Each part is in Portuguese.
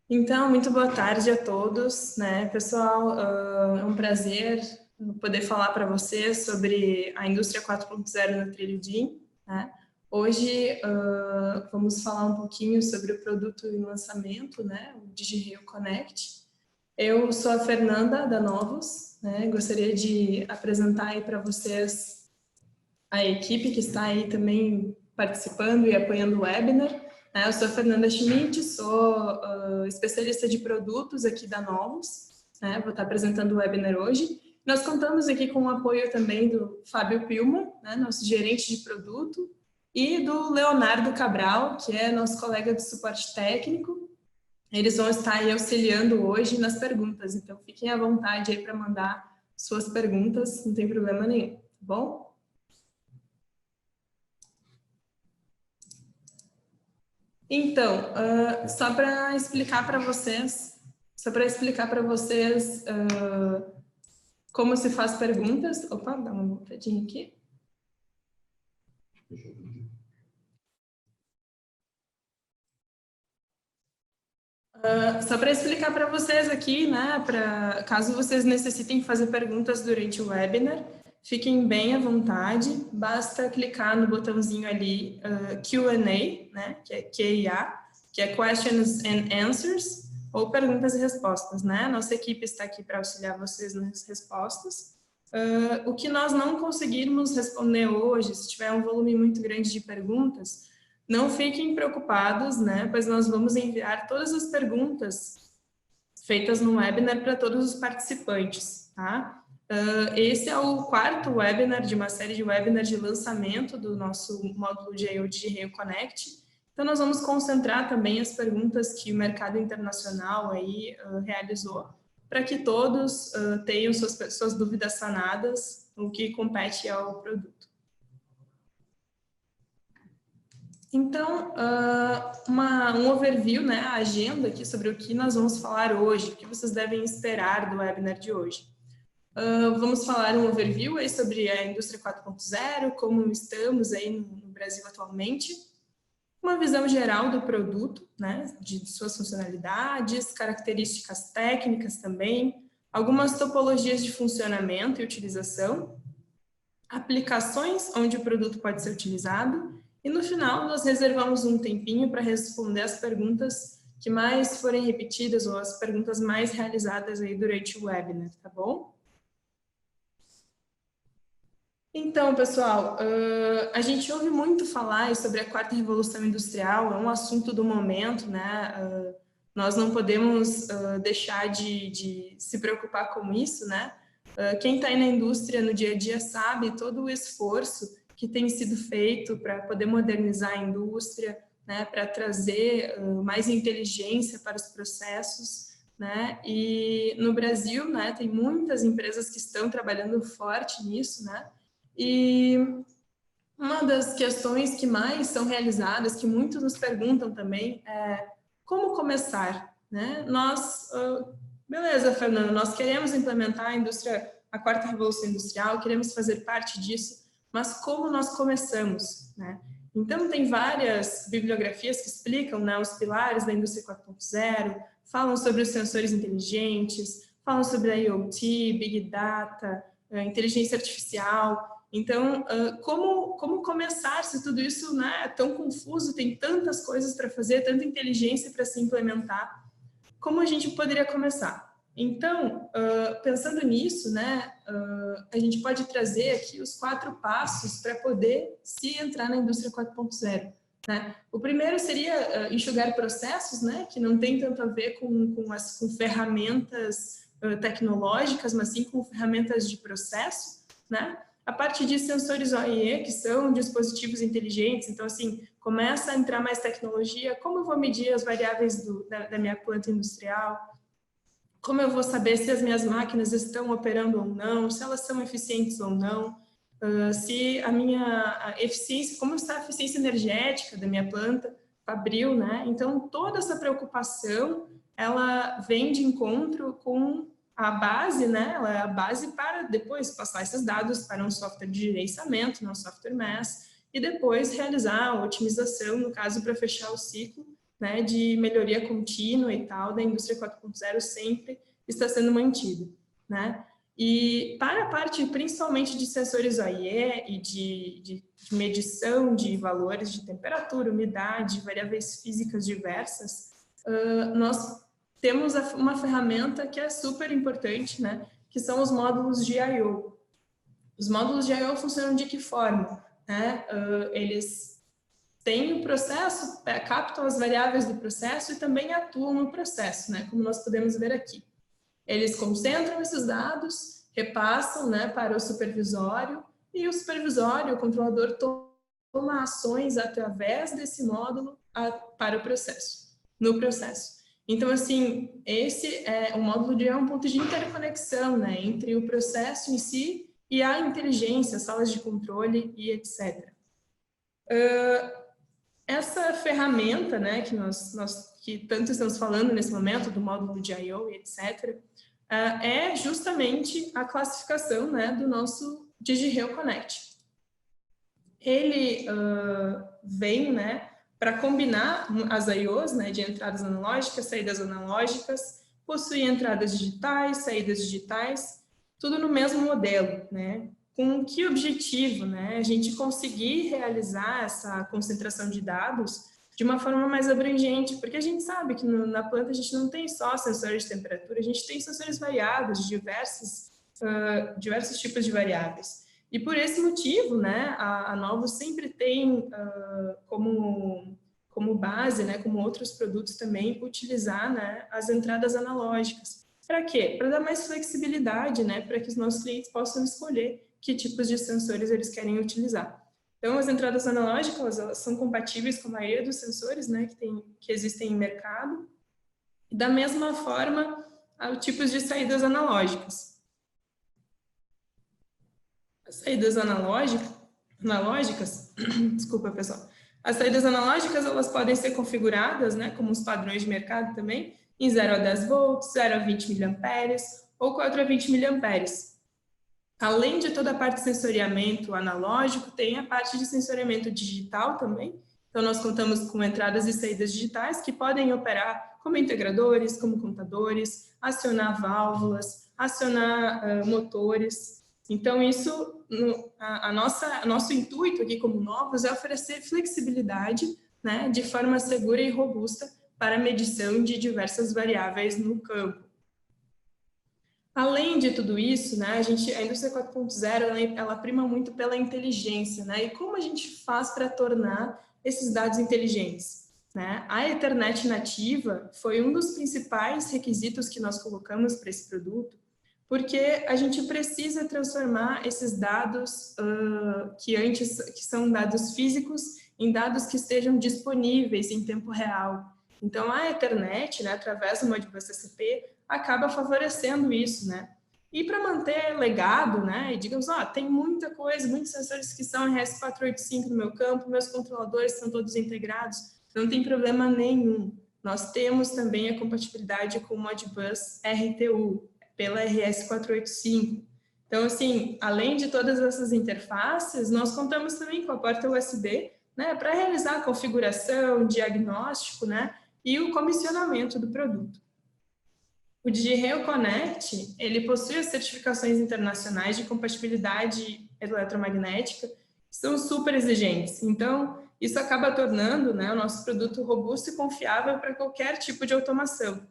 Então, muito boa tarde a todos, né, pessoal? É um prazer poder falar para vocês sobre a indústria 4.0 na Trilho DIN, né? Hoje vamos falar um pouquinho sobre o produto em lançamento, né, o DigiRio Connect. Eu sou a Fernanda da Novos, né? Gostaria de apresentar aí para vocês a equipe que está aí também participando e apoiando o webinar. Eu sou a Fernanda Schmidt, sou especialista de produtos aqui da Novos, né? Vou estar apresentando o webinar hoje. Nós contamos aqui com o apoio também do Fábio Pilma, né? Nosso gerente de produto, e do Leonardo Cabral, que é nosso colega de suporte técnico. Eles vão estar aí auxiliando hoje nas perguntas, então fiquem à vontade aí para mandar suas perguntas, não tem problema nenhum, tá bom? Então, só para explicar para vocês, como se faz perguntas. Opa, dá uma voltadinha aqui. Só para explicar para vocês aqui, né, caso vocês necessitem fazer perguntas durante o webinar, fiquem bem à vontade, basta clicar no botãozinho ali, Q&A, né, que é QIA, que é Questions and Answers, ou perguntas e respostas, né? Nossa equipe está aqui para auxiliar vocês nas respostas. O que nós não conseguirmos responder hoje, se tiver um volume muito grande de perguntas, não fiquem preocupados, né? Pois nós vamos enviar todas as perguntas feitas no webinar para todos os participantes, tá? Esse é o quarto webinar de uma série de webinars de lançamento do nosso módulo de IoT DigiRio Connect. Então, nós vamos concentrar também as perguntas que o mercado internacional aí realizou, para que todos tenham suas dúvidas sanadas, o que compete ao produto. Então, um overview, né, a agenda aqui sobre o que nós vamos falar hoje, o que vocês devem esperar do webinar de hoje. Vamos falar um overview aí sobre a indústria 4.0, como estamos aí no Brasil atualmente, uma visão geral do produto, né, de suas funcionalidades, características técnicas também, algumas topologias de funcionamento e utilização, aplicações onde o produto pode ser utilizado, e no final nós reservamos um tempinho para responder as perguntas que mais forem repetidas ou as perguntas mais realizadas aí durante o webinar, tá bom? Então, pessoal, a gente ouve muito falar sobre a quarta revolução industrial, é um assunto do momento, né? Nós não podemos deixar de se preocupar com isso, né? Quem está aí na indústria no dia a dia sabe todo o esforço que tem sido feito para poder modernizar a indústria, né? Para trazer mais inteligência para os processos, né? E no Brasil, né, tem muitas empresas que estão trabalhando forte nisso, né? E uma das questões que mais são realizadas, que muitos nos perguntam também, é como começar, né? Beleza, Fernanda, nós queremos implementar a quarta revolução industrial, queremos fazer parte disso, mas como nós começamos, né? Então, tem várias bibliografias que explicam, né, os pilares da indústria 4.0, falam sobre os sensores inteligentes, falam sobre a IoT, Big Data, inteligência artificial. Então, como começar se tudo isso, né, é tão confuso, tem tantas coisas para fazer, tanta inteligência para se implementar? Como a gente poderia começar? Então, pensando nisso, né, a gente pode trazer aqui os 4 passos para poder se entrar na indústria 4.0. Né? O primeiro seria enxugar processos, né, que não tem tanto a ver com ferramentas tecnológicas, mas sim com ferramentas de processo, né? A partir de sensores OIE, que são dispositivos inteligentes, então, assim, começa a entrar mais tecnologia, como eu vou medir as variáveis da minha planta industrial, como eu vou saber se as minhas máquinas estão operando ou não, se elas são eficientes ou não, se a eficiência, como está a eficiência energética da minha planta, fabril, né? Então, toda essa preocupação, ela vem de encontro com a base, né? Ela é a base para depois passar esses dados para um software de gerenciamento, um software MES, e depois realizar a otimização, no caso, para fechar o ciclo, né, de melhoria contínua e tal, da indústria 4.0 sempre está sendo mantida, né? E para a parte principalmente de sensores OIE e de medição de valores de temperatura, umidade, variáveis físicas diversas, nós temos uma ferramenta que é super importante, né? Que são os módulos de I/O. Os módulos de I/O funcionam de que forma? Né? Eles têm o processo, captam as variáveis do processo e também atuam no processo, né? Como nós podemos ver aqui. Eles concentram esses dados, repassam, né, para o supervisório, e o supervisório, o controlador, toma ações através desse módulo para o processo, no processo. Então, assim, esse é o módulo de um ponto de interconexão, né, entre o processo em si e a inteligência, salas de controle e etc. Essa ferramenta, né, que nós que tanto estamos falando nesse momento, do módulo de I/O e etc., é justamente a classificação, né, do nosso DigiReal Connect. Ele vem, né, para combinar as I/Os, né, de entradas analógicas, saídas analógicas, possui entradas digitais, saídas digitais, tudo no mesmo modelo, né? Com que objetivo, né? A gente conseguir realizar essa concentração de dados de uma forma mais abrangente, porque a gente sabe que na planta a gente não tem só sensores de temperatura, a gente tem sensores variados de diversos tipos de variáveis. E por esse motivo, né, a Novos sempre tem como base, né, como outros produtos também, utilizar, né, as entradas analógicas. Para quê? Para dar mais flexibilidade, né, para que os nossos clientes possam escolher que tipos de sensores eles querem utilizar. Então, as entradas analógicas, elas são compatíveis com a maioria dos sensores, né, que existem em mercado. E da mesma forma, há tipos de saídas analógicas. As saídas analógicas, desculpa, pessoal. As saídas analógicas, elas podem ser configuradas, né, como os padrões de mercado também, em 0 a 10 volts, 0 a 20 mA ou 4 a 20 mA. Além de toda a parte de sensoriamento analógico, tem a parte de sensoriamento digital também. Então, nós contamos com entradas e saídas digitais que podem operar como integradores, como contadores, acionar válvulas, acionar motores. Então, isso, nosso intuito aqui como Novos é oferecer flexibilidade, né, de forma segura e robusta para a medição de diversas variáveis no campo. Além de tudo isso, né, a indústria 4.0, ela prima muito pela inteligência, né? E como a gente faz para tornar esses dados inteligentes, né? A Ethernet nativa foi um dos principais requisitos que nós colocamos para esse produto, porque a gente precisa transformar esses dados que são dados físicos em dados que estejam disponíveis em tempo real. Então, a Ethernet, né, através do Modbus TCP, acaba favorecendo isso, né? E para manter legado, né, e digamos, tem muita coisa, muitos sensores que são RS485 no meu campo, meus controladores estão todos integrados, não tem problema nenhum. Nós temos também a compatibilidade com o Modbus RTU, pela RS485. Então, assim, além de todas essas interfaces, nós contamos também com a porta USB, né, para realizar a configuração, diagnóstico, né, e o comissionamento do produto. O DigiReal Connect, ele possui as certificações internacionais de compatibilidade eletromagnética, que são super exigentes. Então, isso acaba tornando, né, o nosso produto robusto e confiável para qualquer tipo de automação.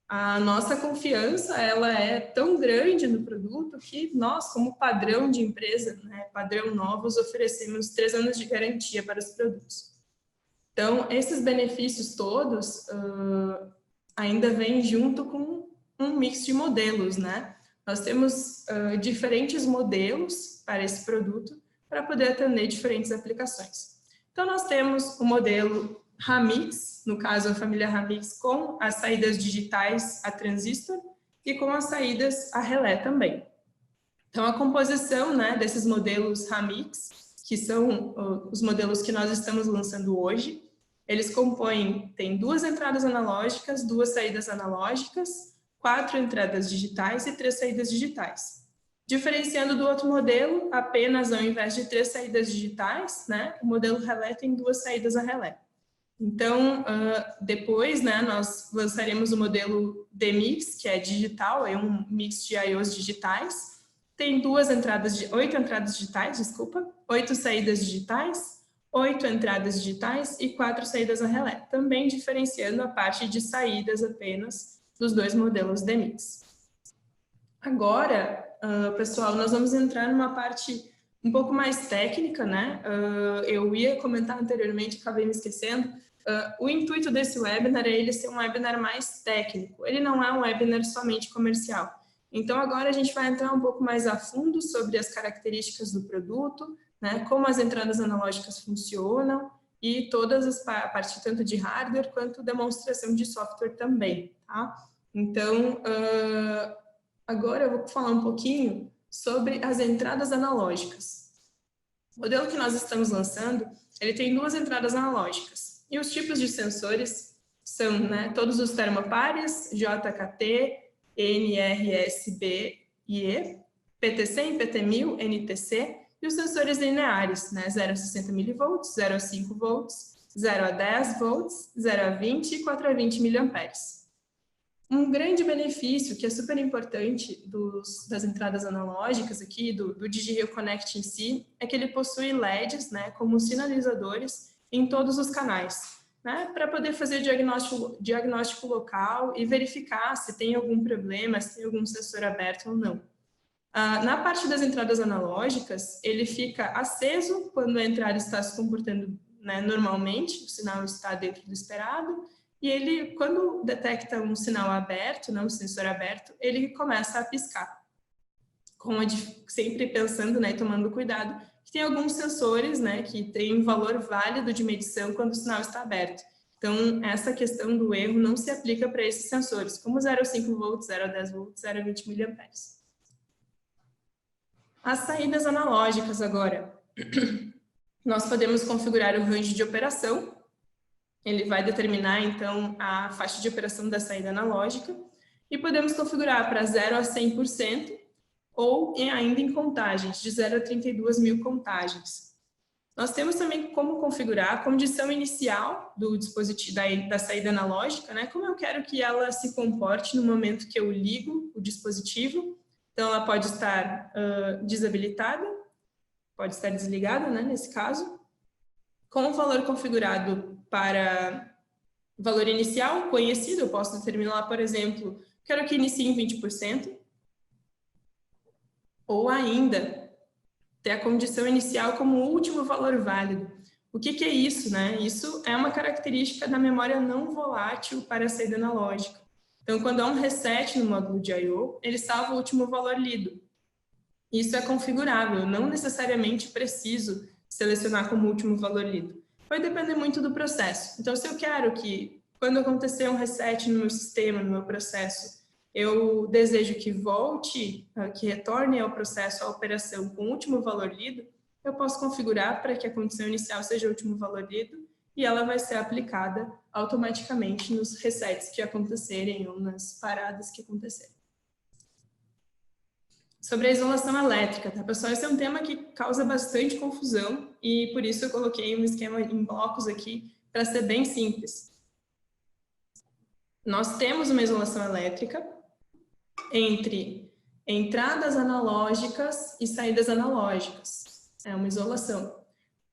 A nossa confiança, ela é tão grande no produto que nós, como padrão de empresa, né, padrão Novos, oferecemos 3 anos de garantia para os produtos. Então, esses benefícios todos ainda vêm junto com um mix de modelos, né? Nós temos diferentes modelos para esse produto para poder atender diferentes aplicações. Então, nós temos o modelo Ramix, no caso a família Ramix, com as saídas digitais a transistor e com as saídas a relé também. Então, a composição, né, desses modelos Ramix, que são os modelos que nós estamos lançando hoje, eles tem 2 entradas analógicas, 2 saídas analógicas, 4 entradas digitais e 3 saídas digitais. Diferenciando do outro modelo, apenas ao invés de 3 saídas digitais, né, o modelo relé tem 2 saídas a relé. Então, depois, né, nós lançaremos o modelo DMix, que é digital, é um mix de I/Os digitais. Tem 8 entradas digitais, desculpa, 8 saídas digitais, 8 entradas digitais e 4 saídas a relé, também diferenciando a parte de saídas apenas dos dois modelos DMix. Agora, pessoal, nós vamos entrar numa parte um pouco mais técnica, né? Eu ia comentar anteriormente, acabei me esquecendo. O intuito desse webinar é ele ser um webinar mais técnico, ele não é um webinar somente comercial. Então, agora a gente vai entrar um pouco mais a fundo sobre as características do produto, né, como as entradas analógicas funcionam e todas a parte tanto de hardware quanto demonstração de software também, tá? Então, agora eu vou falar um pouquinho sobre as entradas analógicas. O modelo que nós estamos lançando, ele tem 2 entradas analógicas. E os tipos de sensores são, né, todos os termopares, JKT, NRSB e E, PT100, PT1000, NTC, e os sensores lineares, né, 0 a 60 mV, 0 a 5 volts, 0 a 10 volts, 0 a 20 e 4 a 20 miliamperes. Um grande benefício, que é super importante das entradas analógicas aqui, do DigiRio Connect em si, é que ele possui LEDs, né, como sinalizadores em todos os canais, né, para poder fazer diagnóstico local e verificar se tem algum problema, se tem algum sensor aberto ou não. Na parte das entradas analógicas, ele fica aceso quando a entrada está se comportando, né, normalmente, o sinal está dentro do esperado, e ele, quando detecta um sinal aberto, né, um sensor aberto, ele começa a piscar. Sempre pensando, né, e tomando cuidado, que tem alguns sensores, né, que tem um valor válido de medição quando o sinal está aberto. Então, essa questão do erro não se aplica para esses sensores, como 0 a 5 volts, 0 a 10 volts, 0 a 20 miliamperes. As saídas analógicas agora. Nós podemos configurar o range de operação. Ele vai determinar, então, a faixa de operação da saída analógica. E podemos configurar para 0 a 100% ou ainda em contagens, de 0 a 32 mil contagens. Nós temos também como configurar a condição inicial do dispositivo, da saída analógica, né? Como eu quero que ela se comporte no momento que eu ligo o dispositivo. Então, ela pode estar desabilitada, pode estar desligada, né, nesse caso, com o valor configurado para valor inicial conhecido, eu posso determinar, por exemplo, quero que inicie em 20%, ou ainda ter a condição inicial como último valor válido. O que é isso, né? Isso é uma característica da memória não volátil para a saída analógica. Então, quando há um reset no módulo de I/O, ele salva o último valor lido. Isso é configurável, não necessariamente preciso selecionar como último valor lido. Vai depender muito do processo. Então, se eu quero que, quando acontecer um reset no meu sistema, no meu processo, eu desejo que volte, que retorne ao processo a operação com o último valor lido, eu posso configurar para que a condição inicial seja o último valor lido e ela vai ser aplicada automaticamente nos resets que acontecerem ou nas paradas que acontecerem. Sobre a isolação elétrica, tá, pessoal? Esse é um tema que causa bastante confusão e por isso eu coloquei um esquema em blocos aqui para ser bem simples. Nós temos uma isolação elétrica entre entradas analógicas e saídas analógicas. É uma isolação.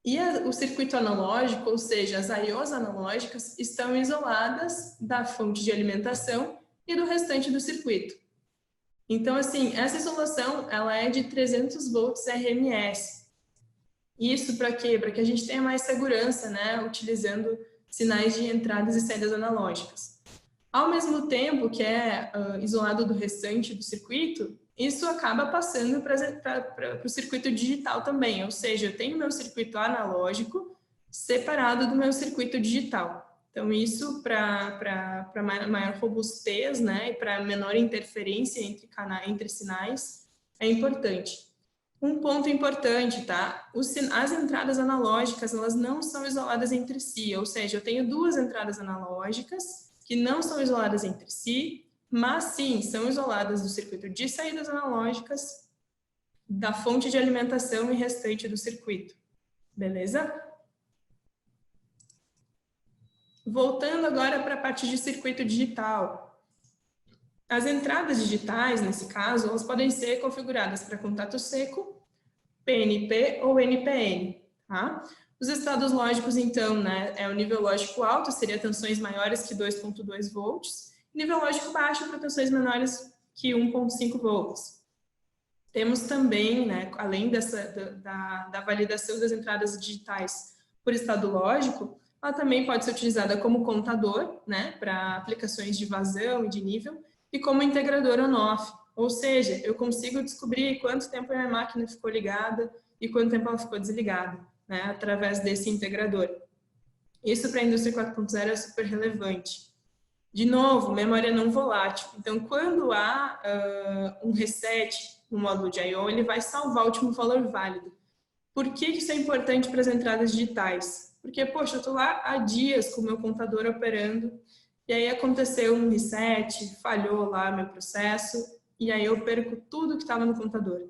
E o circuito analógico, ou seja, as I/Os analógicas, estão isoladas da fonte de alimentação e do restante do circuito. Então, assim, essa isolação, ela é de 300 volts RMS. Isso para quê? Para que a gente tenha mais segurança, né, utilizando sinais de entradas e saídas analógicas. Ao mesmo tempo que é isolado do restante do circuito, isso acaba passando para o circuito digital também, ou seja, eu tenho meu circuito analógico separado do meu circuito digital. Então, isso para maior robustez, né, e para menor interferência entre sinais, é importante. Um ponto importante, tá? As entradas analógicas, elas não são isoladas entre si, ou seja, eu tenho 2 entradas analógicas que não são isoladas entre si, mas sim, são isoladas do circuito de saídas analógicas, da fonte de alimentação e restante do circuito. Beleza? Voltando agora para a parte de circuito digital. As entradas digitais, nesse caso, elas podem ser configuradas para contato seco, PNP ou NPN, tá? Os estados lógicos, então, né, é o nível lógico alto, seria tensões maiores que 2,2 volts, nível lógico baixo para tensões menores que 1,5 volts. Temos também, né, além da validação das entradas digitais por estado lógico, ela também pode ser utilizada como contador, né, para aplicações de vazão e de nível, e como integrador on-off, ou seja, eu consigo descobrir quanto tempo a minha máquina ficou ligada e quanto tempo ela ficou desligada, né, através desse integrador. Isso para a indústria 4.0 é super relevante. De novo, memória não volátil. Então, quando há um reset no módulo de I/O, ele vai salvar o último valor válido. Por que isso é importante para as entradas digitais? Porque, poxa, eu estou lá há dias com o meu contador operando, e aí aconteceu um reset, falhou lá meu processo, e aí eu perco tudo que estava no contador.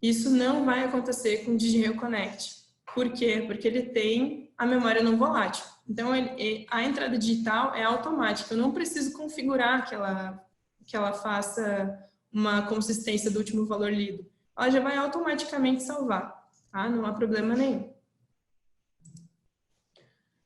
Isso não vai acontecer com o DigiReo Connect. Por quê? Porque ele tem a memória não volátil. Então, a entrada digital é automática. Eu não preciso configurar que ela faça uma consistência do último valor lido. Ela já vai automaticamente salvar, tá? Não há problema nenhum.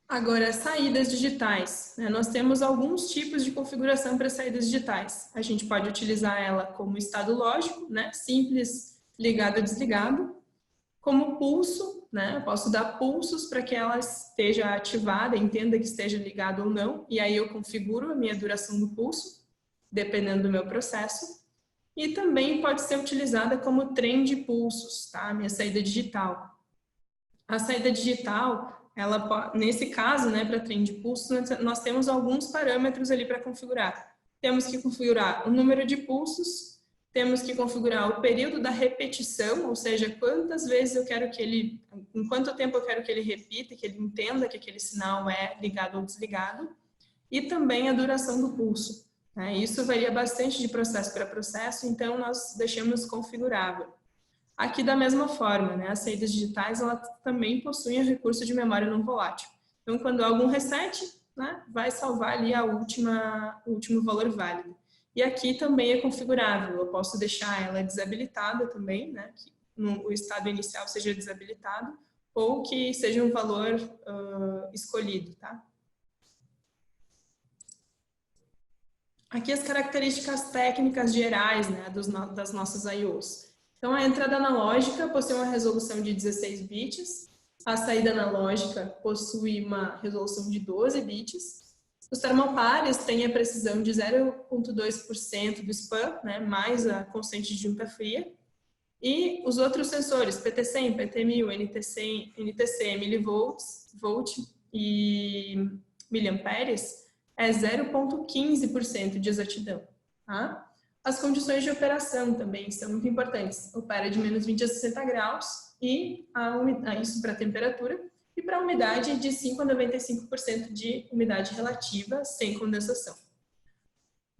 Agora, saídas digitais. Né? Nós temos alguns tipos de configuração para saídas digitais. A gente pode utilizar ela como estado lógico, né? Simples, ligado ou desligado. Como pulso, né? Eu posso dar pulsos para que ela esteja ativada, entenda que esteja ligada ou não, e aí eu configuro a minha duração do pulso, dependendo do meu processo. E também pode ser utilizada como trem de pulsos, tá? Minha saída digital. A saída digital, ela, nesse caso, né, para trem de pulsos, nós temos alguns parâmetros ali para configurar. Temos que configurar o número de pulsos, temos que configurar o período da repetição, ou seja, quantas vezes eu quero que ele, em quanto tempo eu quero que ele repita, que ele entenda que aquele sinal é ligado ou desligado, e também a duração do pulso. Né? Isso varia bastante de processo para processo, então nós deixamos configurável. Aqui da mesma forma, né, as saídas digitais ela também possuem o recurso de memória não volátil. Então, quando há algum reset, né, vai salvar ali o último valor válido. E aqui também é configurável, eu posso deixar ela desabilitada também, né, que o estado inicial seja desabilitado, ou que seja um valor escolhido, tá? Aqui as características técnicas gerais, né, das nossas I/Os. Então, a entrada analógica possui uma resolução de 16 bits, a saída analógica possui uma resolução de 12 bits, os termopares têm a precisão de 0,2% do SPAN, né, mais a constante de junta fria, e os outros sensores, PT100, PT1000, NTC, milivolts, volt e miliamperes, é 0,15% de exatidão. Tá? As condições de operação também são muito importantes. Opera de menos 20 a 60 graus e isso para a temperatura, e para a umidade de 5 a 95% de umidade relativa, sem condensação.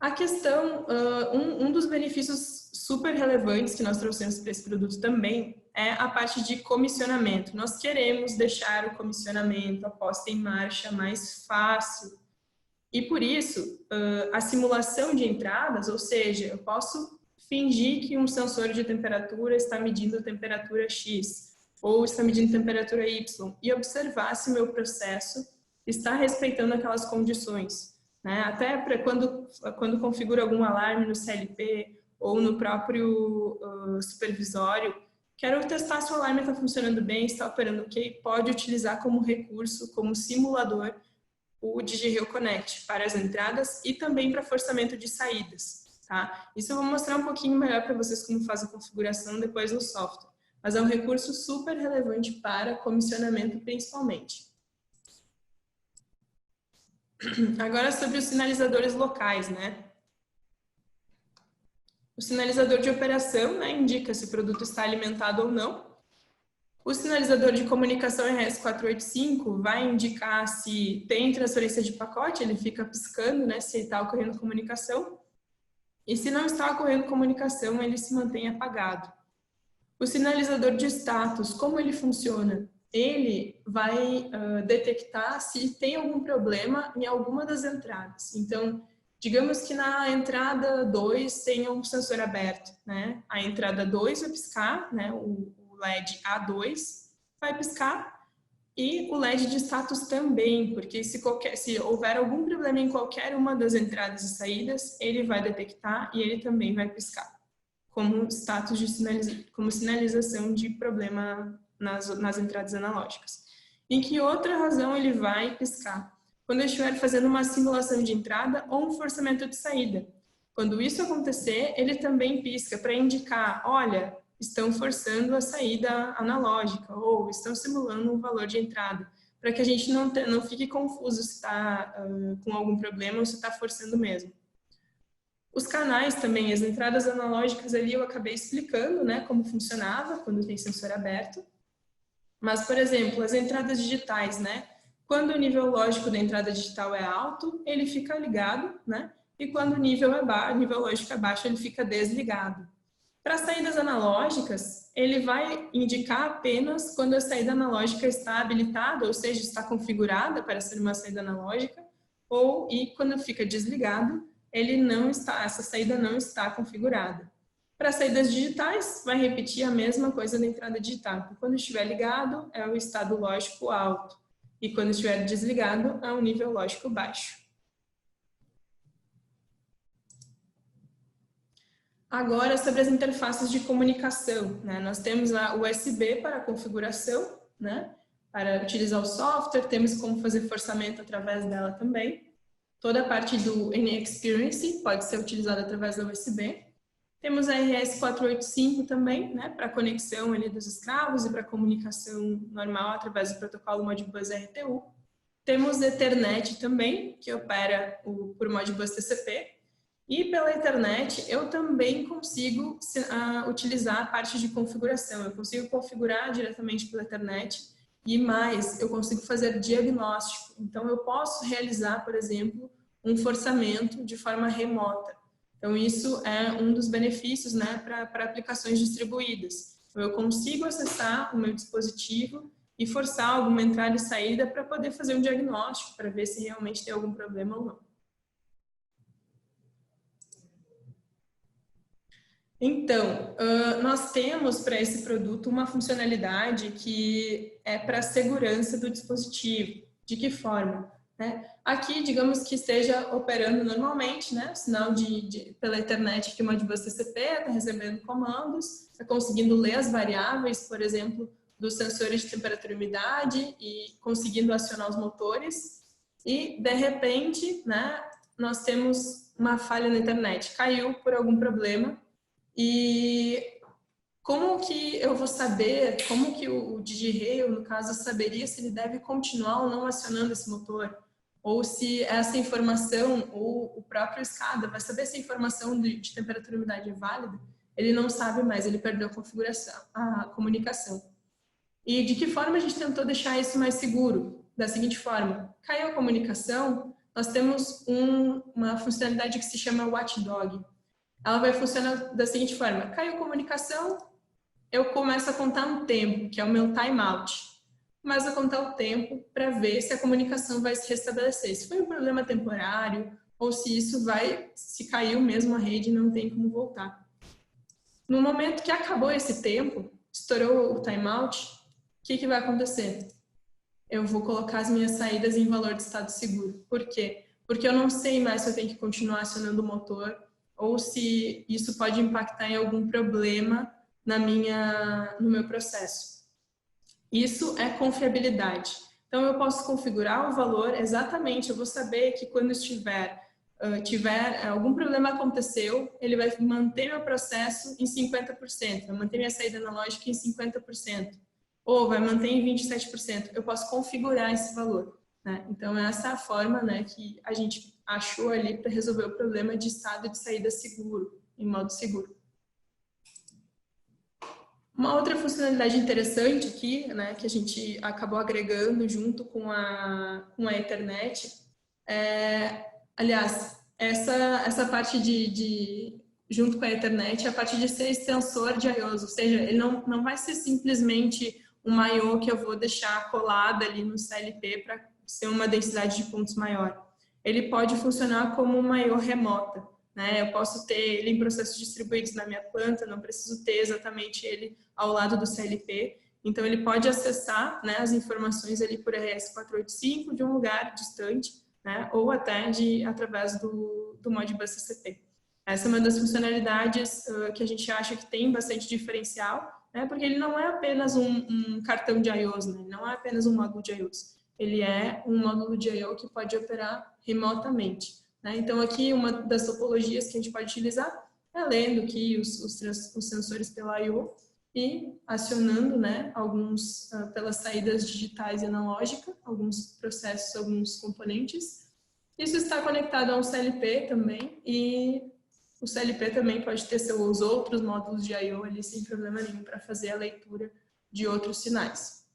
A questão, um dos benefícios super relevantes que nós trouxemos para esse produto também é a parte de comissionamento. Nós queremos deixar o comissionamento, a posta em marcha mais fácil. E por isso, a simulação de entradas, ou seja, eu posso fingir que um sensor de temperatura está medindo a temperatura X, ou está medindo temperatura Y, e observar se o meu processo está respeitando aquelas condições. Né? Até para quando configuro algum alarme no CLP ou no próprio supervisório, quero testar se o alarme está funcionando bem, está operando ok, pode utilizar como recurso, como simulador, o DigiReo Connect para as entradas e também para forçamento de saídas. Tá? Isso eu vou mostrar um pouquinho melhor para vocês como faz a configuração depois no software, mas é um recurso super relevante para comissionamento principalmente. Agora sobre os sinalizadores locais, né? O sinalizador de operação, né, indica se o produto está alimentado ou não. O sinalizador de comunicação RS485 vai indicar se tem transferência de pacote, ele fica piscando, né, se está ocorrendo comunicação. E se não está ocorrendo comunicação, ele se mantém apagado. O sinalizador de status, como ele funciona? ele vai detectar se tem algum problema em alguma das entradas. Então, digamos que na entrada 2 tenha um sensor aberto, né? A entrada 2 vai piscar, né? O LED A2 vai piscar e o LED de status também, porque se houver algum problema em qualquer uma das entradas e saídas, ele vai detectar e ele também vai piscar, como status de como sinalização de problema nas entradas analógicas. Em que outra razão ele vai piscar? Quando eu estiver fazendo uma simulação de entrada ou um forçamento de saída. Quando isso acontecer, ele também pisca para indicar, olha, estão forçando a saída analógica ou estão simulando um valor de entrada, para que a gente não fique confuso se está com algum problema ou se está forçando mesmo. Os canais também, as entradas analógicas ali eu acabei explicando, né, como funcionava quando tem sensor aberto. Mas, por exemplo, as entradas digitais, né? Quando o nível lógico da entrada digital é alto, ele fica ligado, né? E quando o nível lógico é baixo, ele fica desligado. Para saídas analógicas, ele vai indicar apenas quando a saída analógica está habilitada, ou seja, está configurada para ser uma saída analógica, e quando fica desligado, essa saída não está configurada. Para saídas digitais, vai repetir a mesma coisa da entrada digital. Quando estiver ligado, é o estado lógico alto. E quando estiver desligado, é o nível lógico baixo. Agora, sobre as interfaces de comunicação, né? Nós temos a USB para configuração, né? Para utilizar o software, temos como fazer forçamento através dela também. Toda a parte do N-Experience pode ser utilizada através da USB. Temos a RS485 também, né? Para conexão ali dos escravos e para comunicação normal através do protocolo Modbus RTU. Temos Ethernet também, que opera por Modbus TCP. E pela internet, eu também consigo utilizar a parte de configuração. Eu consigo configurar diretamente pela internet e mais, eu consigo fazer diagnóstico. Então, eu posso realizar, por exemplo, um forçamento de forma remota. Então, isso é um dos benefícios, né, para aplicações distribuídas. Então, eu consigo acessar o meu dispositivo e forçar alguma entrada e saída para poder fazer um diagnóstico, para ver se realmente tem algum problema ou não. Então, nós temos para esse produto uma funcionalidade que é para a segurança do dispositivo. De que forma? Né? Aqui, digamos que esteja operando normalmente, né? O sinal pela internet que o Modbus TCP está recebendo comandos, está conseguindo ler as variáveis, por exemplo, dos sensores de temperatura e umidade e conseguindo acionar os motores. E, de repente, né, nós temos uma falha na internet. Caiu por algum problema. E como que eu vou saber, como que o DigiRail, no caso, saberia se ele deve continuar ou não acionando esse motor? Ou se essa informação, ou o próprio SCADA vai saber se a informação de temperatura e umidade é válida? Ele não sabe mais, ele perdeu a configuração, a comunicação. E de que forma a gente tentou deixar isso mais seguro? Da seguinte forma, caiu a comunicação, nós temos uma funcionalidade que se chama Watchdog. Ela vai funcionar da seguinte forma: caiu comunicação, eu começo a contar um tempo, que é o meu timeout. Começo a contar o tempo para ver se a comunicação vai se restabelecer. Se foi um problema temporário ou se caiu mesmo a rede e não tem como voltar. No momento que acabou esse tempo, estourou o timeout, o que vai acontecer? Eu vou colocar as minhas saídas em valor de estado seguro. Por quê? Porque eu não sei mais se eu tenho que continuar acionando o motor ou se isso pode impactar em algum problema no meu processo. Isso é confiabilidade. Então, eu posso configurar o valor exatamente, eu vou saber que quando tiver algum problema aconteceu, ele vai manter meu processo em 50%, vai manter minha saída analógica em 50%, ou vai manter em 27%. Eu posso configurar esse valor. Né? Então, essa é a forma, né, que a gente achou ali para resolver o problema de estado de saída seguro, em modo seguro. Uma outra funcionalidade interessante aqui, né, que a gente acabou agregando junto com a Ethernet, aliás, essa parte junto com a Ethernet, a parte de ser extensor de I/Os, ou seja, ele não vai ser simplesmente uma I/O que eu vou deixar colada ali no CLP para ser uma densidade de pontos maior. Ele pode funcionar como uma I/O remota, né? Eu posso ter ele em processos distribuídos na minha planta, não preciso ter exatamente ele ao lado do CLP. Então, ele pode acessar, né, as informações ali por RS-485 de um lugar distante, né, ou até através do Modbus TCP. Essa é uma das funcionalidades que a gente acha que tem bastante diferencial, né, porque ele não é apenas um cartão de I/Os, né, não é apenas um módulo de I/Os. Ele é um módulo de I/O que pode operar remotamente, né? Então, aqui, uma das topologias que a gente pode utilizar é lendo aqui os sensores pela I/O, e acionando, né, alguns pelas saídas digitais e analógicas, alguns processos, alguns componentes. Isso está conectado a um CLP também, e o CLP também pode ter seus outros módulos de I/O ali sem problema nenhum para fazer a leitura de outros sinais.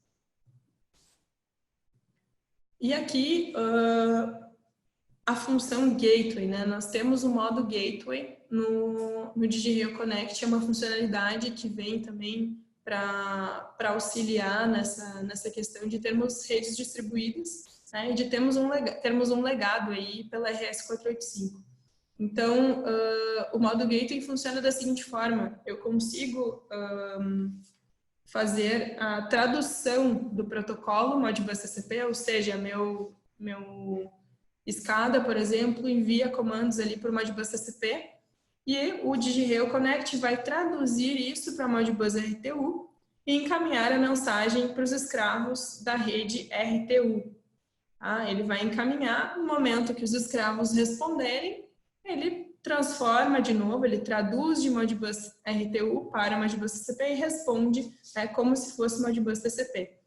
E aqui a função gateway, né? Nós temos o modo gateway no DigiRio Connect, é uma funcionalidade que vem também para auxiliar nessa questão de termos redes distribuídas, né? E de termos um legado aí pela RS-485. Então, o modo gateway funciona da seguinte forma: eu consigo fazer a tradução do protocolo Modbus TCP, ou seja, meu SCADA, por exemplo, envia comandos ali para o Modbus TCP e o DigiRio Connect vai traduzir isso para Modbus RTU e encaminhar a mensagem para os escravos da rede RTU. Ele vai encaminhar no momento que os escravos responderem, ele transforma de novo, ele traduz de Modbus RTU para Modbus TCP e responde, né, como se fosse Modbus TCP.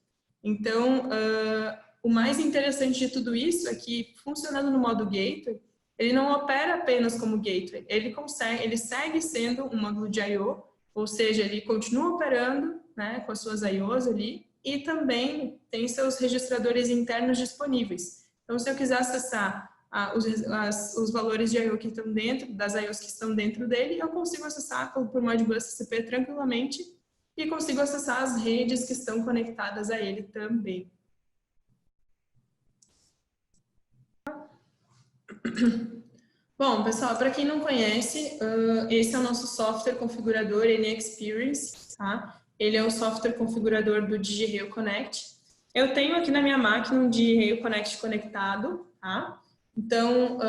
Então, o mais interessante de tudo isso é que, funcionando no modo gateway, ele não opera apenas como gateway, ele segue sendo um módulo de I/O, ou seja, ele continua operando, né, com as suas I/Os ali, e também tem seus registradores internos disponíveis. Então, se eu quiser acessar os valores de I/O que estão dentro, das I/Os que estão dentro dele, eu consigo acessar por Modbus TCP tranquilamente e consigo acessar as redes que estão conectadas a ele também. Bom, pessoal, para quem não conhece, esse é o nosso software configurador NExperience, tá? Ele é o software configurador do DigiRio Connect. Eu tenho aqui na minha máquina um DigiRio Connect conectado, tá? Então,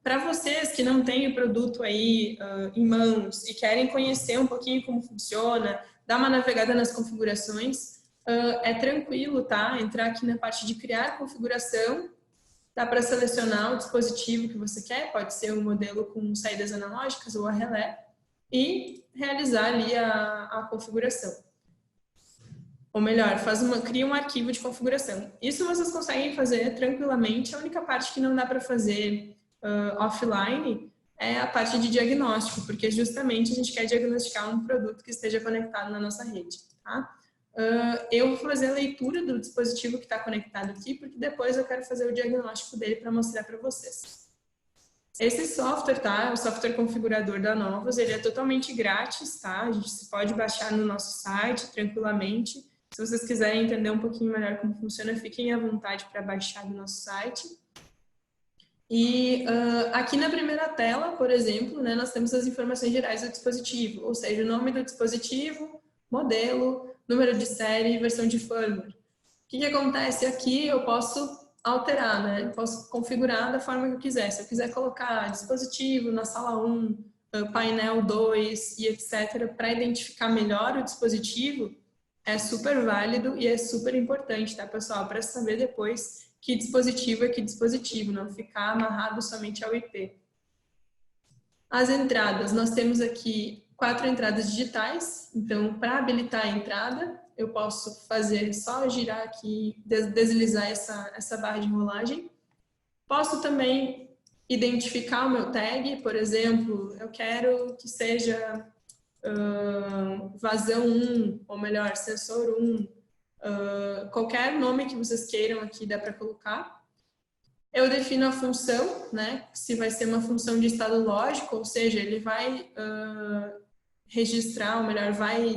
para vocês que não têm o produto aí em mãos e querem conhecer um pouquinho como funciona, dar uma navegada nas configurações, é tranquilo, tá? Entrar aqui na parte de criar configuração. Dá para selecionar o dispositivo que você quer, pode ser um modelo com saídas analógicas ou a relé, e realizar ali a configuração. Ou melhor, cria um arquivo de configuração. Isso vocês conseguem fazer tranquilamente. A única parte que não dá para fazer offline é a parte de diagnóstico, porque justamente a gente quer diagnosticar um produto que esteja conectado na nossa rede, tá? Eu vou fazer a leitura do dispositivo que está conectado aqui, porque depois eu quero fazer o diagnóstico dele para mostrar para vocês. Esse software, tá? O software configurador da Novos, ele é totalmente grátis, tá? A gente pode baixar no nosso site tranquilamente. Se vocês quiserem entender um pouquinho melhor como funciona, fiquem à vontade para baixar no nosso site. E aqui na primeira tela, por exemplo, né, nós temos as informações gerais do dispositivo, ou seja, o nome do dispositivo, modelo, número de série e versão de firmware. O que acontece aqui? Eu posso alterar, né? Eu posso configurar da forma que eu quiser. Se eu quiser colocar dispositivo na sala 1, painel 2 e etc., para identificar melhor o dispositivo, é super válido e é super importante, tá, pessoal? Para saber depois que dispositivo é que dispositivo, não ficar amarrado somente ao IP. As entradas, nós temos aqui 4 entradas digitais, então para habilitar a entrada, eu posso fazer só girar aqui, deslizar essa barra de rolagem. Posso também identificar o meu tag, por exemplo, eu quero que seja vazão 1, ou melhor, sensor 1, qualquer nome que vocês queiram aqui dá para colocar. Eu defino a função, né, se vai ser uma função de estado lógico, ou seja, ele vai registrar, ou melhor, vai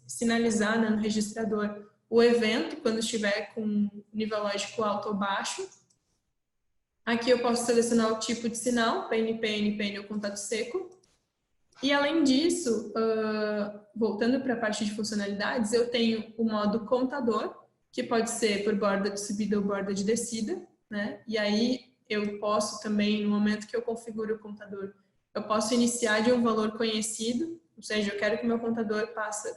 sinalizar, né, no registrador o evento, quando estiver com nível lógico alto ou baixo. Aqui eu posso selecionar o tipo de sinal, PNP, NPN ou contato seco. E além disso, voltando para a parte de funcionalidades, eu tenho o modo contador, que pode ser por borda de subida ou borda de descida, né? E aí eu posso também, no momento que eu configuro o contador, eu posso iniciar de um valor conhecido, ou seja, eu quero que meu contador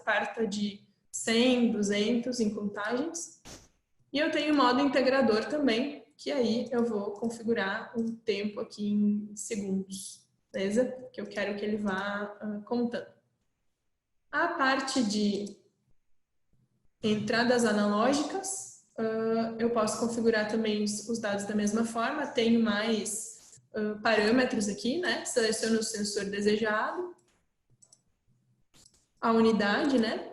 parta de 100, 200 em contagens. E eu tenho o modo integrador também, que aí eu vou configurar um tempo aqui em segundos, beleza? Que eu quero que ele vá contando. A parte de entradas analógicas, eu posso configurar também os dados da mesma forma. Tenho mais parâmetros aqui, né? Seleciono o sensor desejado, a unidade, né?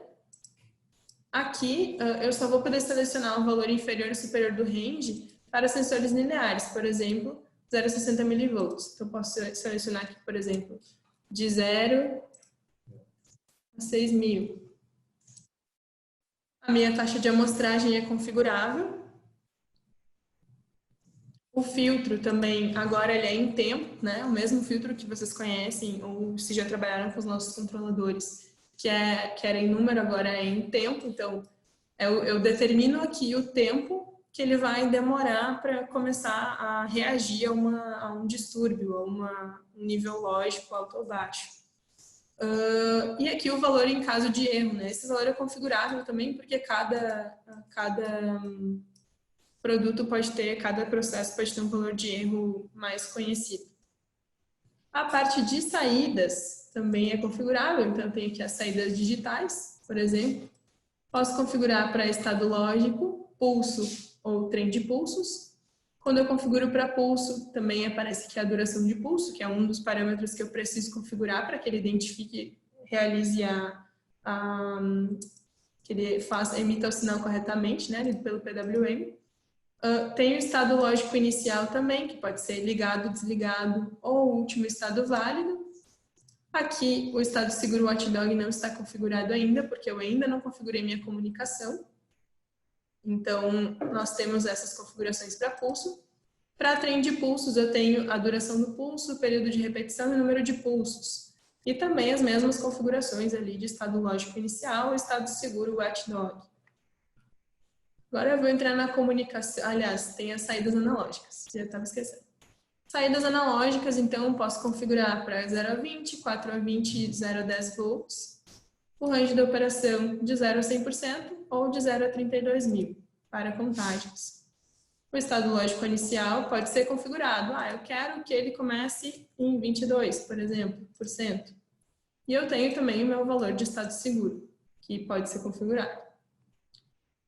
Aqui, eu só vou poder selecionar um valor inferior ou superior do range para sensores lineares, por exemplo, 0,60 mV. Então, posso selecionar aqui, por exemplo, de 0 a 6.000. A minha taxa de amostragem é configurável. O filtro também, agora ele é em tempo, né? O mesmo filtro que vocês conhecem, ou se já trabalharam com os nossos controladores, que era em número, agora é em tempo. Então, eu determino aqui o tempo que ele vai demorar para começar a reagir a um distúrbio, a um nível lógico alto ou baixo. E aqui o valor em caso de erro, né? Esse valor é configurável também, porque cada produto pode ter, cada processo pode ter um valor de erro mais conhecido. A parte de saídas também é configurável, então eu tenho aqui as saídas digitais, por exemplo. Posso configurar para estado lógico, pulso ou trem de pulsos. Quando eu configuro para pulso, também aparece aqui a duração de pulso, que é um dos parâmetros que eu preciso configurar para que ele identifique, realize que ele emita o sinal corretamente, né, pelo PWM. Tem o estado lógico inicial também, que pode ser ligado, desligado ou o último estado válido. Aqui o estado seguro watchdog não está configurado ainda, porque eu ainda não configurei minha comunicação. Então, nós temos essas configurações para pulso. Para trem de pulsos, eu tenho a duração do pulso, o período de repetição e o número de pulsos. E também as mesmas configurações ali de estado lógico inicial e estado seguro watchdog. Agora eu vou entrar na comunicação. Aliás, tem as saídas analógicas, já estava esquecendo. Saídas analógicas, então, posso configurar para 0 a 20, 4 a 20, 0 a 10 volts. O range da operação de 0 a 100% ou de 0 a 32.000 para contagens. O estado lógico inicial pode ser configurado. Eu quero que ele comece em 22, por exemplo, por cento. E eu tenho também o meu valor de estado seguro, que pode ser configurado.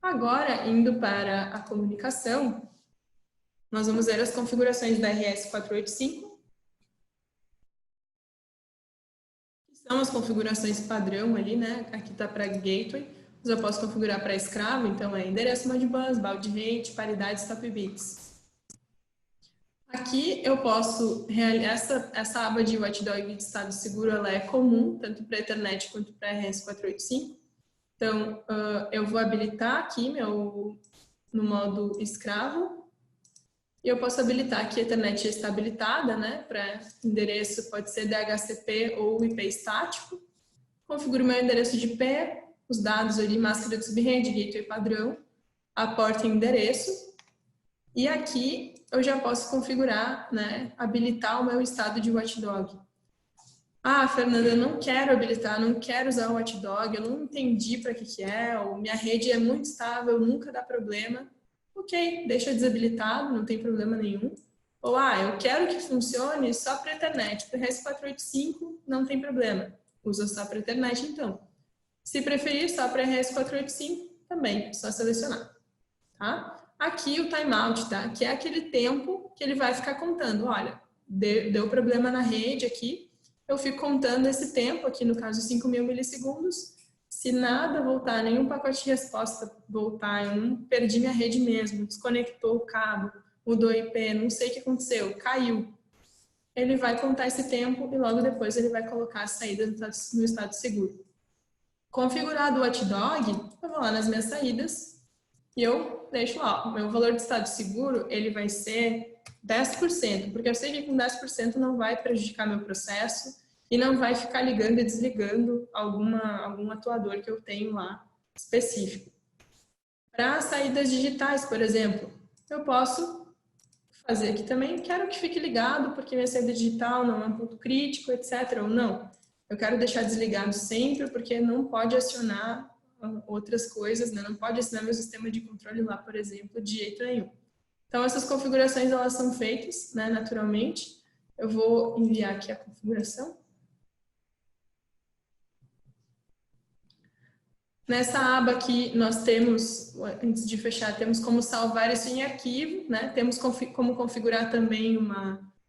Agora, indo para a comunicação, nós vamos ver as configurações da RS485, que são as configurações padrão ali, né? Aqui está para gateway, mas eu posso configurar para escravo, então é endereço Modbus, baud rate, paridade, stop bits. Aqui eu posso, essa aba de watchdog de estado seguro, ela é comum, tanto para Ethernet quanto para RS485. Então, eu vou habilitar aqui no modo escravo. E eu posso habilitar aqui a Ethernet está habilitada, né? Para endereço pode ser DHCP ou IP estático. Configuro meu endereço de IP, os dados ali, máscara de subrede, gateway padrão, a porta e endereço. E aqui eu já posso configurar, né? Habilitar o meu estado de watchdog. Fernanda, eu não quero habilitar, não quero usar o watchdog, eu não entendi para que é, ou minha rede é muito estável, nunca dá problema. Ok, deixa desabilitado, não tem problema nenhum. Ou, eu quero que funcione só para Ethernet, para o RS485 não tem problema, usa só para Ethernet então. Se preferir só para RS485, também, só selecionar. Tá? Aqui o timeout, tá? Que é aquele tempo que ele vai ficar contando. Olha, deu problema na rede aqui, eu fico contando esse tempo, aqui no caso 5.000 milissegundos. Se nada voltar, nenhum pacote de resposta voltar, eu não perdi minha rede mesmo, desconectou o cabo, mudou IP, não sei o que aconteceu, caiu. Ele vai contar esse tempo e logo depois ele vai colocar a saída no estado seguro. Configurado o watchdog, eu vou lá nas minhas saídas e eu deixo lá, o meu valor de estado seguro, ele vai ser 10%, porque eu sei que com 10% não vai prejudicar meu processo e não vai ficar ligando e desligando algum atuador que eu tenho lá específico. Para saídas digitais, por exemplo, eu posso fazer aqui também, quero que fique ligado porque minha saída digital não é um ponto crítico, etc. Ou não, eu quero deixar desligado sempre porque não pode acionar outras coisas, né? Não pode acionar meu sistema de controle lá, por exemplo, de jeito nenhum. Então, essas configurações, elas são feitas, né, naturalmente. Eu vou enviar aqui a configuração. Nessa aba aqui, nós temos, antes de fechar, temos como salvar isso em arquivo, né? Temos como configurar também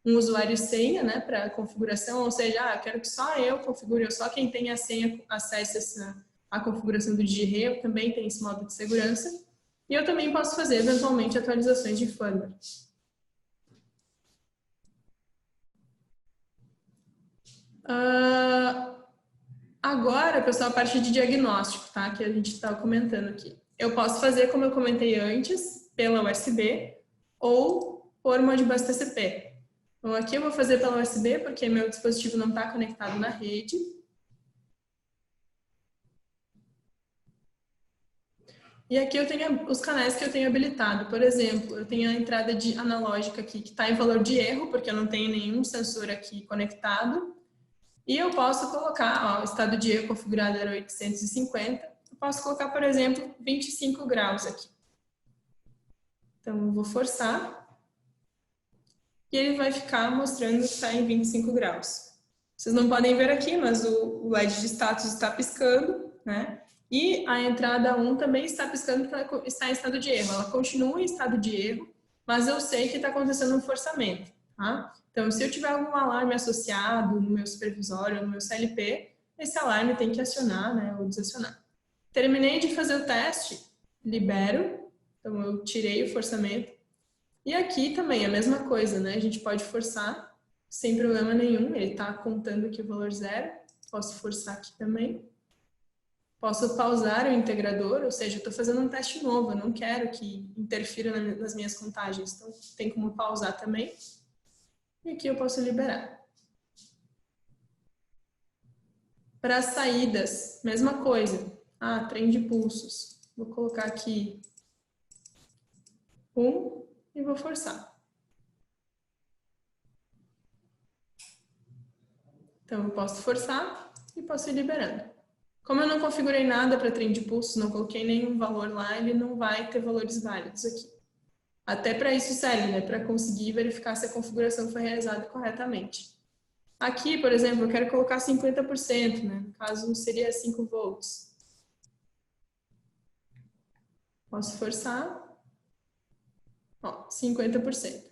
um usuário e senha, né, para configuração, ou seja, eu quero que só eu configure, ou só quem tem a senha acesse a configuração do DigiRe, também tem esse modo de segurança. E eu também posso fazer, eventualmente, atualizações de firmware. Agora, pessoal, a parte de diagnóstico, tá? Que a gente estava comentando aqui. Eu posso fazer, como eu comentei antes, pela USB ou por Modbus TCP. Então, aqui eu vou fazer pela USB porque meu dispositivo não está conectado na rede. E aqui eu tenho os canais que eu tenho habilitado. Por exemplo, eu tenho a entrada de analógica aqui que está em valor de erro, porque eu não tenho nenhum sensor aqui conectado. E eu posso colocar, ó, o estado de erro configurado era 850. Eu posso colocar, por exemplo, 25 graus aqui. Então, eu vou forçar. E ele vai ficar mostrando que está em 25 graus. Vocês não podem ver aqui, mas o LED de status está piscando, né? E a entrada 1 também está piscando porque ela está em estado de erro. Ela continua em estado de erro, mas eu sei que está acontecendo um forçamento, tá? Então, se eu tiver algum alarme associado no meu supervisório, no meu CLP, esse alarme tem que acionar, né, ou desacionar. Terminei de fazer o teste, libero. Então, eu tirei o forçamento. E aqui também a mesma coisa, né? A gente pode forçar sem problema nenhum. Ele está contando aqui o valor 0. Posso forçar aqui também. Posso pausar o integrador, ou seja, eu estou fazendo um teste novo, eu não quero que interfira nas minhas contagens, então tem como pausar também. E aqui eu posso liberar. Para as saídas, mesma coisa. Trem de pulsos. Vou colocar aqui 1 e vou forçar. Então eu posso forçar e posso ir liberando. Como eu não configurei nada para trem de pulso, não coloquei nenhum valor lá, ele não vai ter valores válidos aqui. Até para isso serve, né? Para conseguir verificar se a configuração foi realizada corretamente. Aqui, por exemplo, eu quero colocar 50%, né? No caso, seria 5 volts. Posso forçar. Ó, 50%.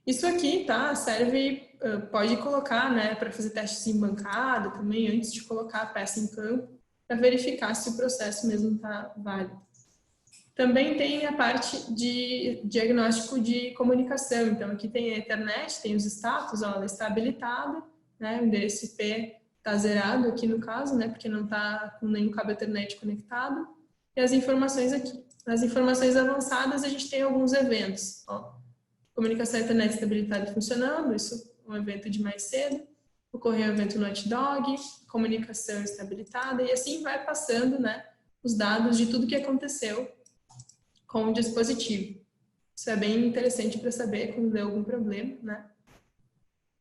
Isso aqui, tá? Serve, pode colocar, né? Para fazer testes em bancada também, antes de colocar a peça em campo, para verificar se o processo mesmo está válido. Também tem a parte de diagnóstico de comunicação. Então, aqui tem a Ethernet, tem os status, ó, ela está habilitada, né? O endereço IP está zerado aqui no caso, né? Porque não está com nenhum cabo Ethernet conectado. E as informações aqui. Nas informações avançadas, a gente tem alguns eventos. Ó, comunicação Ethernet estabilizada e funcionando, isso é um evento de mais cedo. Ocorreu um evento no watchdog, comunicação estabilizada, e assim vai passando, né, os dados de tudo que aconteceu com o dispositivo. Isso é bem interessante para saber quando deu algum problema, né?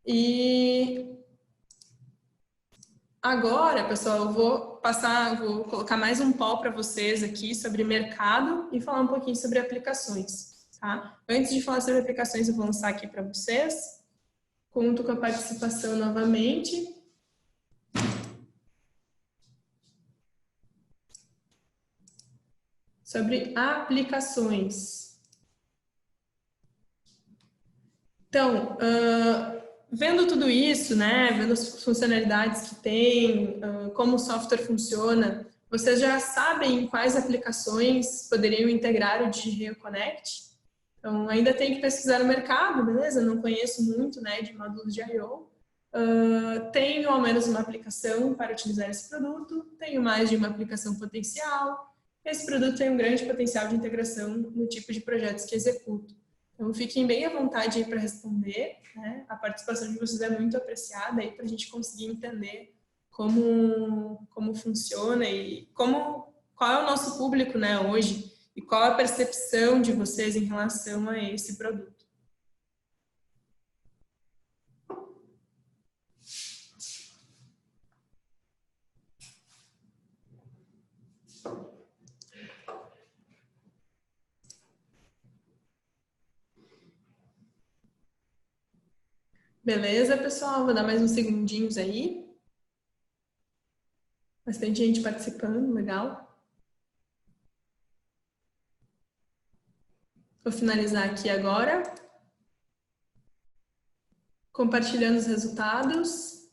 E agora, pessoal, eu vou colocar mais um pau para vocês aqui sobre mercado e falar um pouquinho sobre aplicações, tá? Antes de falar sobre aplicações, eu vou lançar aqui para vocês. Conto com a participação novamente. Sobre aplicações. Então, vendo tudo isso, né, vendo as funcionalidades que tem, como o software funciona, vocês já sabem quais aplicações poderiam integrar o DigiRe Connect? Então, ainda tem que pesquisar no mercado, beleza? Não conheço muito, né, de módulos de I/O, Tenho ao menos uma aplicação para utilizar esse produto, tenho mais de uma aplicação potencial, esse produto tem um grande potencial de integração no tipo de projetos que executo. Então, fiquem bem à vontade aí para responder, né? A participação de vocês é muito apreciada aí para a gente conseguir entender como funciona e qual é o nosso público, né, hoje, e qual a percepção de vocês em relação a esse produto. Beleza, pessoal? Vou dar mais uns segundinhos aí. Bastante gente participando, legal. Vou finalizar aqui agora. Compartilhando os resultados.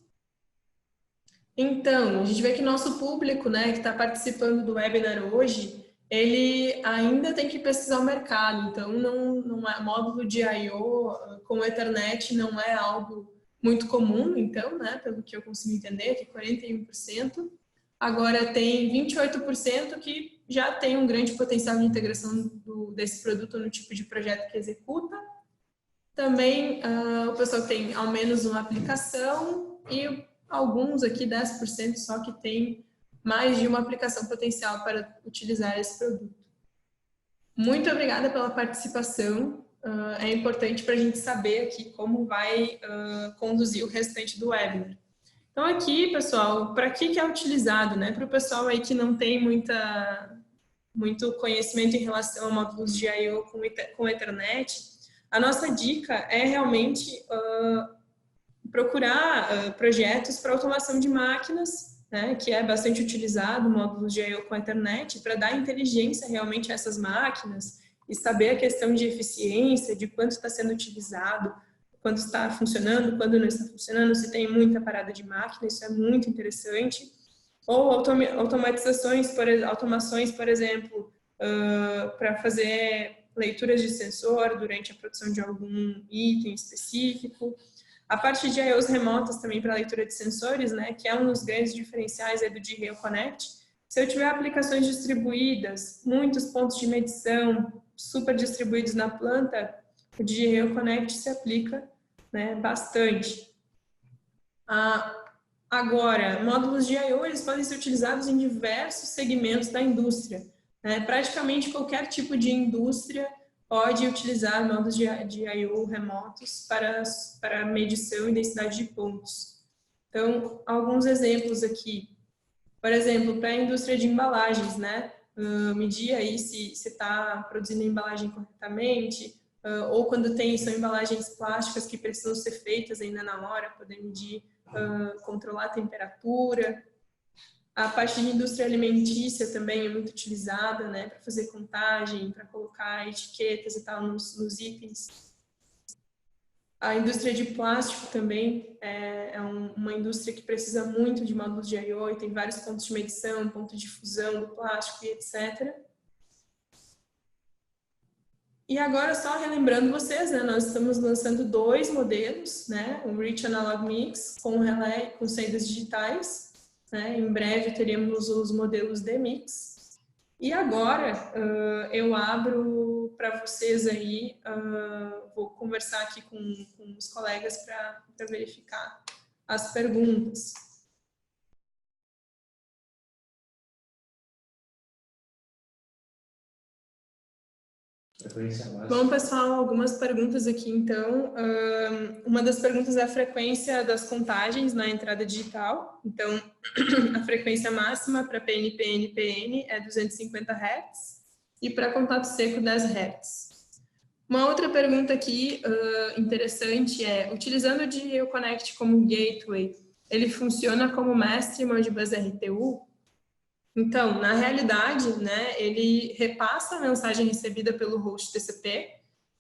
Então, a gente vê que nosso público, né, que está participando do webinar hoje, ele ainda tem que pesquisar o mercado. Então, não é módulo de I/O com Ethernet não é algo muito comum, então, né, pelo que eu consigo entender, que 41%. Agora tem 28% que já tem um grande potencial de integração desse produto no tipo de projeto que executa. Também o pessoal tem ao menos uma aplicação e alguns aqui, 10% só, que tem mais de uma aplicação potencial para utilizar esse produto. Muito obrigada pela participação. É importante para a gente saber aqui como vai conduzir o restante do webinar. Então aqui, pessoal, para que é utilizado, né? Para o pessoal aí que não tem muito conhecimento em relação a módulos de I/O com Ethernet, a nossa dica é realmente procurar projetos para automação de máquinas, né, que é bastante utilizado, módulos de I/O com Ethernet, para dar inteligência realmente a essas máquinas e saber a questão de eficiência, de quanto está sendo utilizado, quando está funcionando, quando não está funcionando, se tem muita parada de máquina, isso é muito interessante. Ou automações, por exemplo, para fazer leituras de sensor durante a produção de algum item específico. A parte de I/Os remotas também para leitura de sensores, né, que é um dos grandes diferenciais do DRIO Connect. Se eu tiver aplicações distribuídas, muitos pontos de medição super distribuídos na planta, o DRIO Connect se aplica, né, bastante. Agora, módulos de I/O eles podem ser utilizados em diversos segmentos da indústria. Né? Praticamente qualquer tipo de indústria pode utilizar módulos de I/O remotos para medição e densidade de pontos. Então, alguns exemplos aqui. Por exemplo, para a indústria de embalagens, né? Medir aí se está produzindo a embalagem corretamente, ou quando são embalagens plásticas que precisam ser feitas ainda na hora, poder medir, controlar a temperatura. A parte de indústria alimentícia também é muito utilizada, né, para fazer contagem, para colocar etiquetas e tal nos itens. A indústria de plástico também é uma indústria que precisa muito de módulos de I/O e tem vários pontos de medição, ponto de fusão do plástico e etc. E agora, só relembrando vocês, né, nós estamos lançando 2 modelos, né, o Rich Analog Mix com relé com saídas digitais. Né? Em breve teremos os modelos D-Mix. E agora eu abro para vocês aí, vou conversar aqui com os colegas para verificar as perguntas. Bom, pessoal, algumas perguntas aqui, então. Uma das perguntas é a frequência das contagens na entrada digital. Então, a frequência máxima para PNP e NPN é 250 Hz e para contato seco 10 Hz. Uma outra pergunta aqui interessante é, utilizando o DRIO Connect como gateway, ele funciona como mestre Modbus RTU? Então, na realidade, né, ele repassa a mensagem recebida pelo host TCP,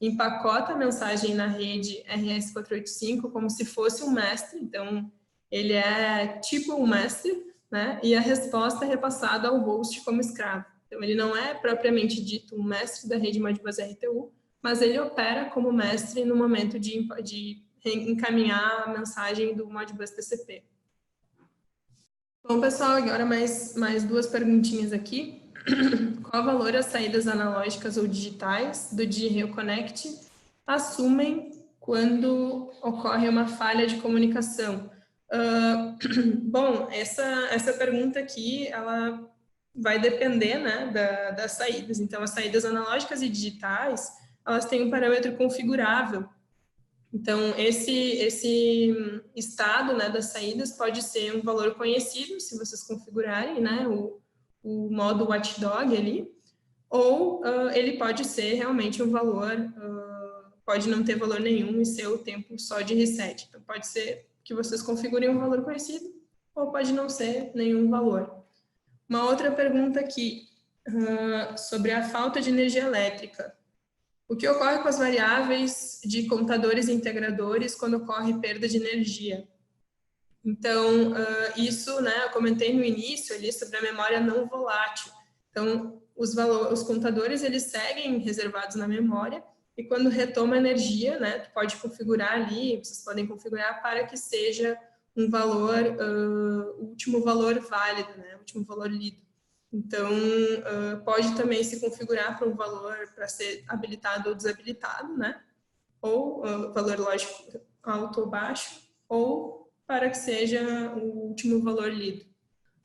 empacota a mensagem na rede RS485 como se fosse um mestre, então ele é tipo um mestre, né, e a resposta é repassada ao host como escravo. Então, ele não é propriamente dito um mestre da rede Modbus RTU, mas ele opera como mestre no momento de encaminhar a mensagem do Modbus TCP. Bom, pessoal, agora mais duas perguntinhas aqui. Qual valor as saídas analógicas ou digitais do DigiRio Connect assumem quando ocorre uma falha de comunicação? Bom, essa pergunta aqui, ela vai depender, né, das saídas. Então, as saídas analógicas e digitais, elas têm um parâmetro configurável. Então, esse estado, né, das saídas pode ser um valor conhecido, se vocês configurarem, né, o modo watchdog ali, ou ele pode ser realmente um valor, pode não ter valor nenhum e ser o tempo só de reset. Então, pode ser que vocês configurem um valor conhecido, ou pode não ser nenhum valor. Uma outra pergunta aqui, sobre a falta de energia elétrica. O que ocorre com as variáveis de contadores e integradores quando ocorre perda de energia? Então, isso, né, eu comentei no início ali sobre a memória não volátil. Então, os contadores, eles seguem reservados na memória e quando retoma a energia, né, tu pode configurar ali, vocês podem configurar para que seja um valor, o último valor válido, né, o último valor lido. Então, pode também se configurar para um valor para ser habilitado ou desabilitado, né? Ou valor lógico alto ou baixo, ou para que seja o último valor lido.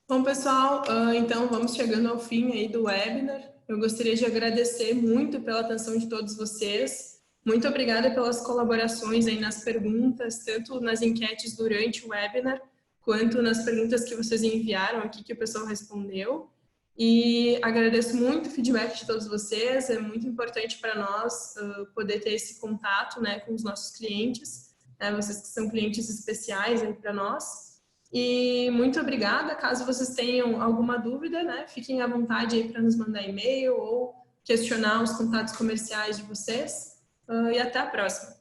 Bom, pessoal, então vamos chegando ao fim aí do webinar. Eu gostaria de agradecer muito pela atenção de todos vocês. Muito obrigada pelas colaborações aí nas perguntas, tanto nas enquetes durante o webinar, quanto nas perguntas que vocês enviaram aqui que o pessoal respondeu. E agradeço muito o feedback de todos vocês, é muito importante para nós poder ter esse contato, né, com os nossos clientes, né, vocês que são clientes especiais aí para nós. E muito obrigada, caso vocês tenham alguma dúvida, né, fiquem à vontade aí para nos mandar e-mail ou questionar os contatos comerciais de vocês, e até a próxima.